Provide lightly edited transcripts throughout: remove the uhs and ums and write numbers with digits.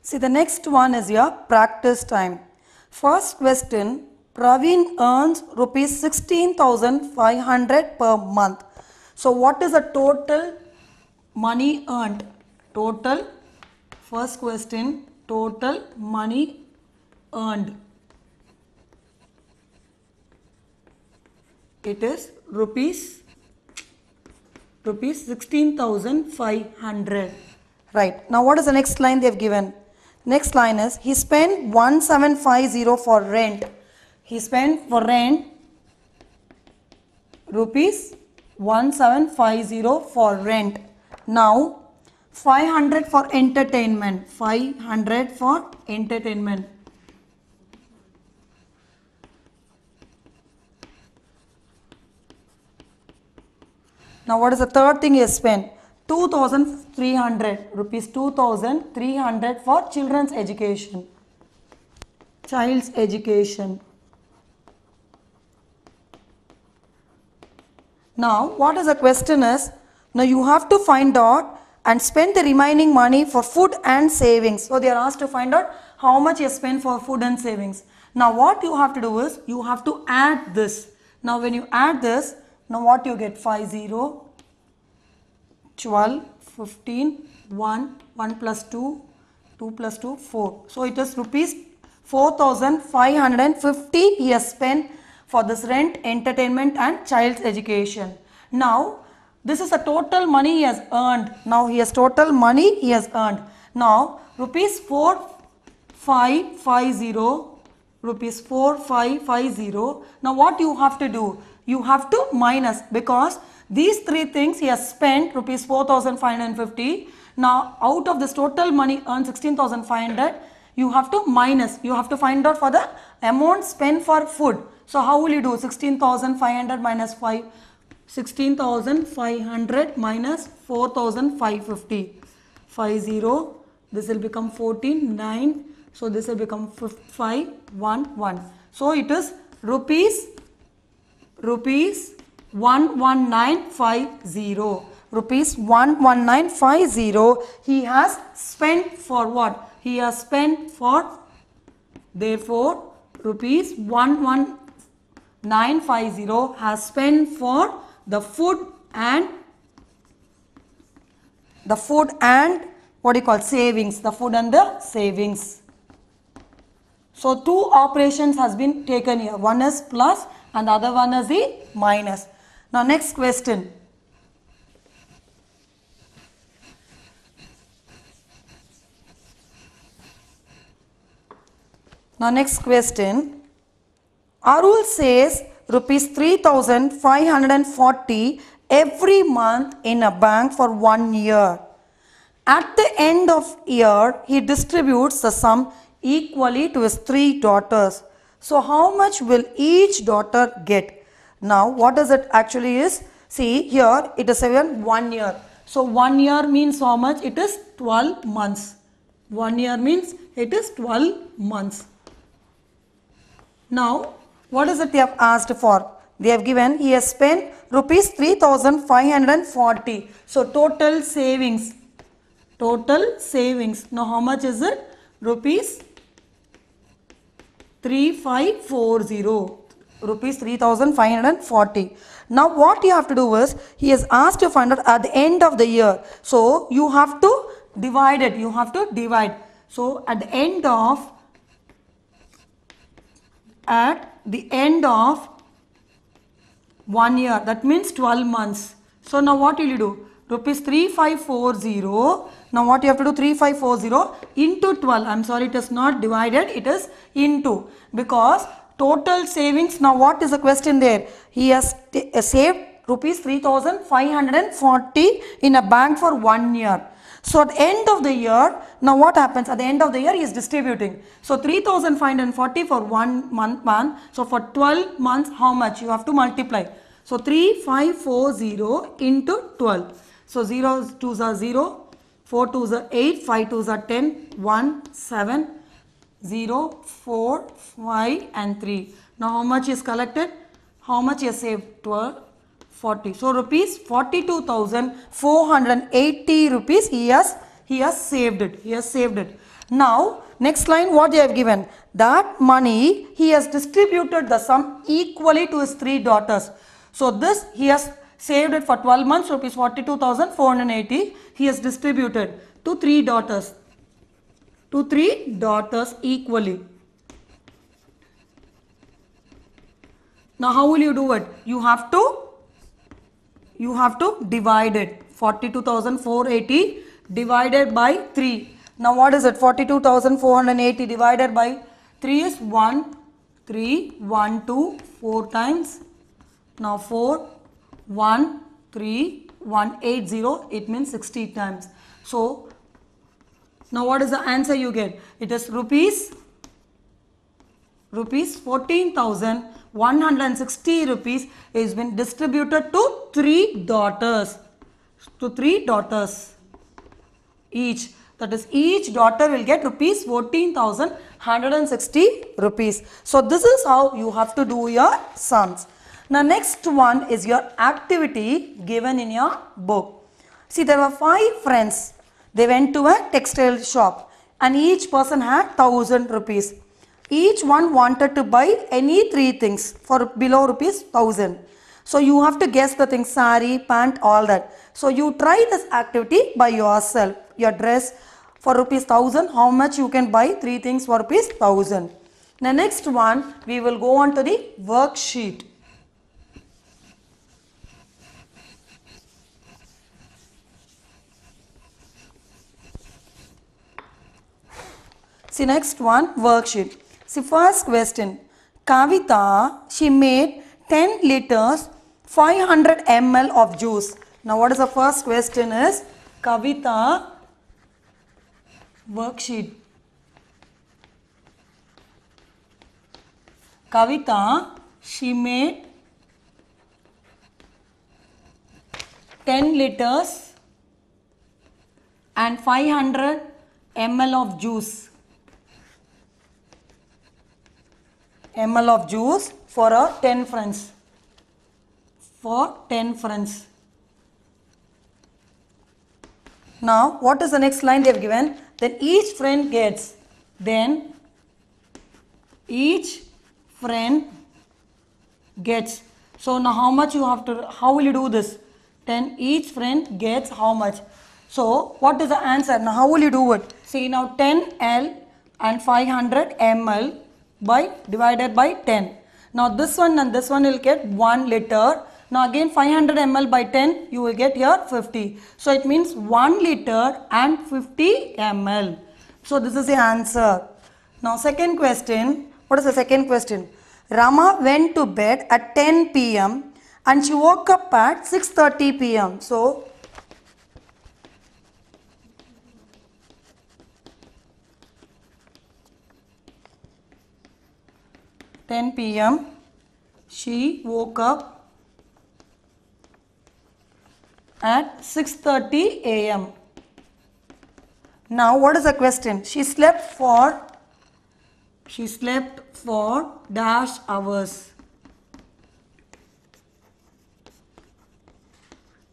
See, the next one is your practice time. First question, Praveen earns rupees 16,500 per month. So what is the total money earned? Total, first question, total money earned. It is rupees 16,500. Right. Now what is the next line they have given? Next line is he spent 1750 for rent. He spent for rent rupees 1750 for rent. Now 500 for entertainment. 500 for entertainment. Now what is the third thing he has spent? 2,300 rupees, 2,300 for children's education. Child's education. Now what is the question is, now you have to find out and spend the remaining money for food and savings. So they are asked to find out how much you spend for food and savings. Now what you have to do is, you have to add this. Now when you add this, now what you get? 50, 12, 15, 1, 1 plus 2, 2 plus 2, 4. So it is rupees 4,550 he has spent for this rent, entertainment and child's education. Now this is the total money he has earned. Now he has total money he has earned. Now rupees 4,550, rupees 4,550. Now what you have to do? You have to minus, because these three things he has spent rupees 4,550. Now out of this total money earned 16,500, you have to minus. You have to find out for the amount spent for food. So how will you do? 16,500 minus 5. 16,500 minus 4,550. 50. This will become 14, 9. So this will become 5, 1, 1. So it is rupees 11950. Rupees 11950 he has spent for what? He has spent for, therefore rupees 11950 has spent for the food and what do you call, savings, the food and the savings. So two operations has been taken here. One is plus and the other one is the minus. Now next question. Now next question. Arul says rupees 3,540 every month in a bank for 1 year. At the end of year, he distributes the sum equally to his 3 daughters. So how much will each daughter get? Now what does it actually is? See here it is even 1 year. So 1 year means how much? It is 12 months. 1 year means it is 12 months. Now what is it they have asked for? They have given he has spent rupees 3,540. So total savings. Total savings. Now how much is it? Rupees 3,540. Rupees 3,540. Now what you have to do is, he has asked to find out at the end of the year. So you have to divide it. You have to divide. So at the end of 1 year, that means 12 months. So now what will you do? Rupees 3,540. Now what you have to do? 3,540 into 12. I'm sorry, it is not divided. It is into, because total savings. Now what is the question there? He has saved rupees 3,540 in a bank for 1 year. So at the end of the year, now what happens? At the end of the year, he is distributing. So 3,540 for 1 month. So for 12 months, how much? You have to multiply. So 3,540 into 12. So 0 2s are 0, 4 2s are 8, 5 2s are 10, 1, 7, 0, 4, 5 and 3. Now how much is collected? How much is saved? 12, 40. So rupees 42,480 rupees he has saved it. He has saved it. Now, next line what they have given. That money he has distributed the sum equally to his 3 daughters. So, this he has saved it for 12 months, rupees 42,480. He has distributed to 3 daughters. To 3 daughters equally. Now, how will you do it? You have to divide it. 42,480 divided by 3. Now what is it? 42,480 divided by 3 is 1, 3, 1, 2, 4 times. Now 4, 1, 3, 1, 8, 0. It means 60 times. So now what is the answer you get? It is rupees 14,160 rupees is been distributed to 3 daughters. To 3 daughters each. That is, each daughter will get rupees 14,160 rupees. So this is how you have to do your sums. Now next one is your activity given in your book. See, there were 5 friends. They went to a textile shop and each person had 1,000 rupees. Each one wanted to buy any 3 things for below rupees 1,000. So you have to guess the things, sari, pant, all that. So you try this activity by yourself. Your dress for rupees 1,000, how much you can buy 3 things for rupees 1,000. The next one, we will go on to the worksheet. See, next one, worksheet. See, first question. Kavita, she made 10 liters, 500 ml of juice. Now, what is the first question is? Kavita, worksheet. Kavita, she made 10 liters and 500 ml of juice. ml of juice for her 10 friends. For 10 friends. Now, what is the next line they have given? Then each friend gets. Then each friend gets. So now how much you have to, how will you do this? Then each friend gets how much? So what is the answer? Now how will you do it? See, now 10L and 500 ml by divided by 10. Now this one and this one will get 1 liter. Now again 500 ml by 10 you will get here 50. So it means 1 liter and 50 ml. So this is the answer. Now second question. What is the second question? Rama went to bed at 10 p.m. and she woke up at 6:30 p.m. So 10 p.m. she woke up at 6:30 a.m. Now what is the question? She slept for dash hours.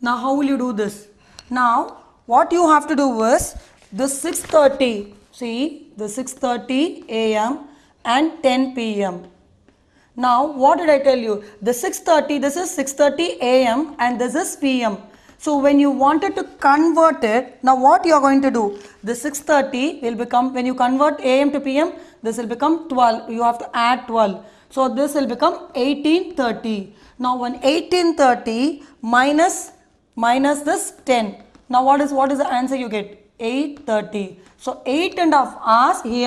Now how will you do this? Now what you have to do is the 6:30, see the 6:30 a.m. and 10 p.m. Now what did I tell you? The 6:30, this is 6:30 a.m. and this is p.m. So when you wanted to convert it, now what you are going to do? The 6:30 will become, when you convert a.m. to p.m., this will become 12. You have to add 12. So this will become 18:30. Now when 18:30 minus this 10. Now what is the answer you get? 8:30. So 8.5 hours she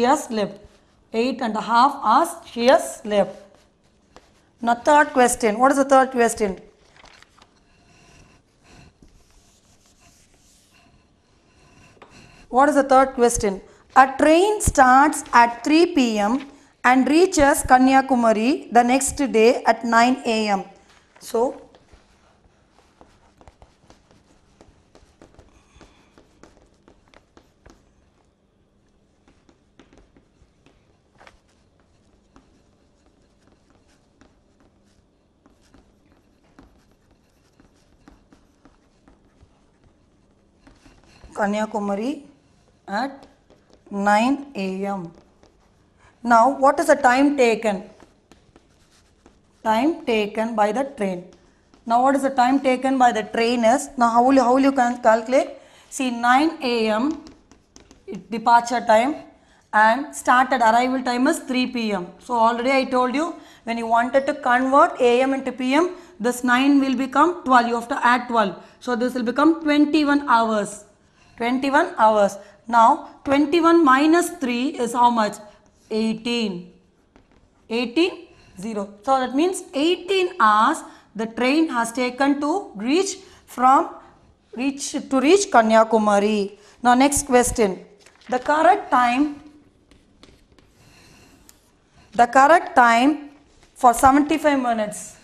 has slept. 8.5 hours she has slept. Now third question. What is the third question? What is the third question? A train starts at 3 p.m. and reaches Kanyakumari the next day at 9 a.m. So Kanyakumari at 9 a.m. Now what is the time taken? Time taken by the train. Now what is the time taken by the train is, now how will you can calculate? See, 9 a.m. departure time and started arrival time is 3 p.m. So already I told you, when you wanted to convert am into pm, this 9 will become 12. You have to add 12. So this will become 21 hours. 21 hours. Now 21 minus 3 is how much? 18. 18 0. So that means 18 hours the train has taken to reach Kanyakumari. Now next question. The correct time for 75 minutes.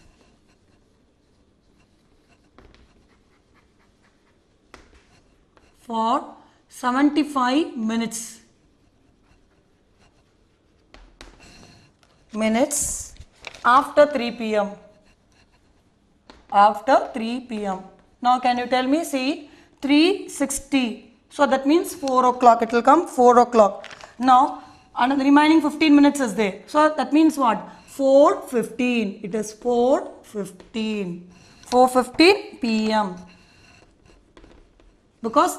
For 75 minutes. After 3 p.m. After 3 p.m. Now can you tell me, see, 3:60. So that means 4 o'clock. It will come 4 o'clock. Now another remaining 15 minutes is there. So that means what? 4:15. It is 4:15. 4:15 p.m. Because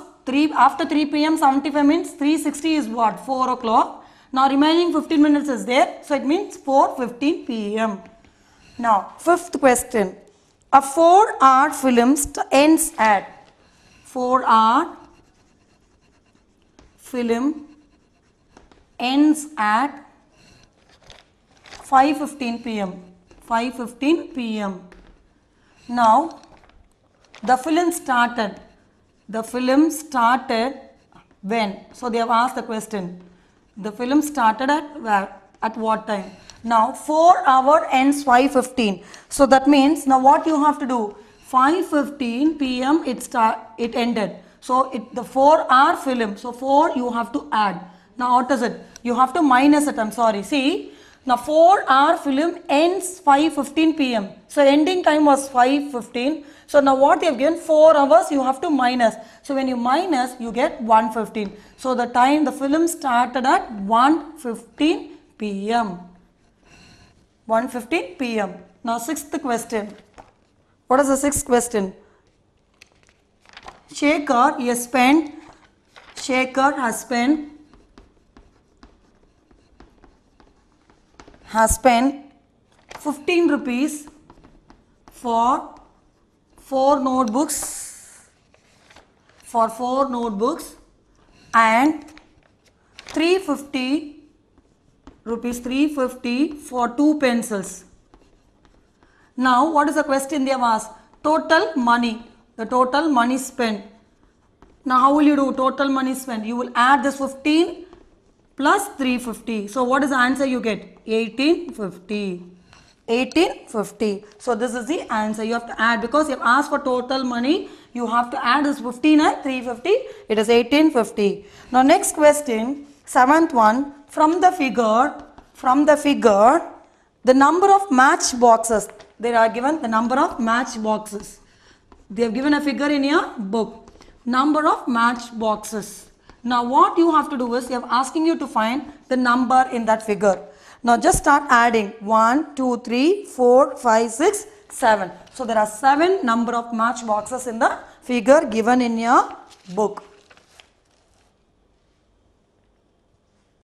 after 3 p.m. 75 means 3:60 is what? 4 o'clock. Now remaining 15 minutes is there. So it means 4:15 p.m. Now fifth question. A 4-hour film ends at 4-hour film ends at 5:15 p.m. 5:15 p.m. Now the film started. The film started when? So they have asked the question. The film started at where? At what time? Now 4-hour ends 5:15. So that means now what you have to do? 5:15 p.m. it ended. So the 4-hour film. So 4 you have to add. Now what is it? You have to minus it. I'm sorry. See, now 4-hour film ends 5:15 p.m. So ending time was 5:15. So now what you have given? 4 hours you have to minus. So when you minus, you get 1:15. So the time the film started at 1:15 p.m. 1:15 p.m. Now sixth question. What is the sixth question? Shekhar has spent 15 rupees for 4 notebooks and 350 for 2 pencils. Now what is the question they have asked? Total money. The total money spent. Now how will you do total money spent? You will add this 15 plus 350. So what is the answer you get? 1850. 1850. So this is the answer. You have to add, because you have asked for total money. You have to add this 15 and 350. It is 1850. Now next question, seventh one. From the figure, the number of match boxes. They are given the number of match boxes. They have given a figure in your book. Number of match boxes. Now what you have to do is, they are asking you to find the number in that figure. Now just start adding 1, 2, 3, 4, 5, 6, 7. So there are 7 number of match boxes in the figure given in your book.